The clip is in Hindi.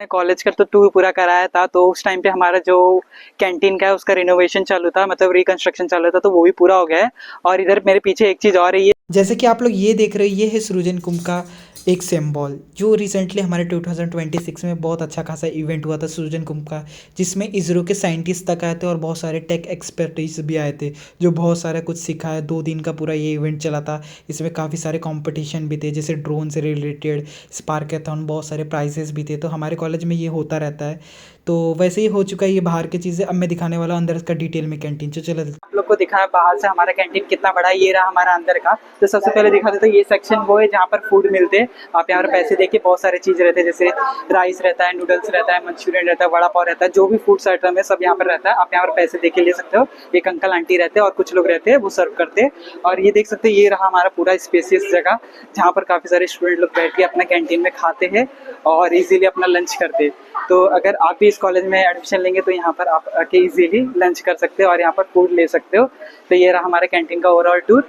कॉलेज का तो टूर पूरा कराया था, तो उस टाइम पे हमारा जो कैंटीन का है उसका रिनोवेशन चालू था, मतलब रिकंस्ट्रक्शन चालू था, तो वो भी पूरा हो गया है। और इधर मेरे पीछे एक चीज़ और है, ये जैसे कि आप लोग ये देख रहे हो, ये है सृजन कुंभ का एक सिंबल जो रिसेंटली हमारे 2026 में बहुत अच्छा खासा इवेंट हुआ था सृजन कुंभ का, जिसमें इसरो के साइंटिस्ट तक आए थे और बहुत सारे टेक एक्सपर्टीज भी आए थे जो बहुत सारा कुछ सिखा है। 2 दिन का पूरा ये इवेंट चला था। इसमें काफ़ी सारे कंपटीशन भी थे, जैसे ड्रोन से रिलेटेड, स्पार्केथॉन, बहुत सारे प्राइजेस भी थे। तो हमारे कॉलेज में ये होता रहता है। तो वैसे ही हो चुका है ये बाहर की चीज़ें। अब मैं दिखाने वाला हूँ अंदर का डिटेल में कैंटीन। तो चलो आप लोग को दिखा है बाहर से हमारा कैंटीन कितना बड़ा है, ये रहा हमारा अंदर का। तो सबसे पहले दिखा देते, ये सेक्शन वो है जहाँ पर फूड मिलते हैं। आप यहाँ पर पैसे देके बहुत सारी चीज़ रहते हैं, जैसे राइस रहता है, नूडल्स रहता है, मंचूरियन रहता है, वड़ा पाव रहता है, जो भी फूड्स आइटम है सब यहाँ पर रहता है। आप यहाँ पर पैसे देके ले सकते हो। एक अंकल आंटी रहते हैं और कुछ लोग रहते हैं वो सर्व करते हैं। और ये देख सकते हैं, ये रहा हमारा पूरा स्पेसियस जगह जहाँ पर काफ़ी सारे स्टूडेंट लोग बैठ के अपना कैंटीन में खाते हैं और इजीली अपना लंच करते हैं। तो अगर आप भी इस कॉलेज में एडमिशन लेंगे तो यहाँ पर आप आके इजीली लंच कर सकते हो और यहाँ पर फूड ले सकते हो। तो ये रहा हमारे कैंटीन का ओवरऑल टूर।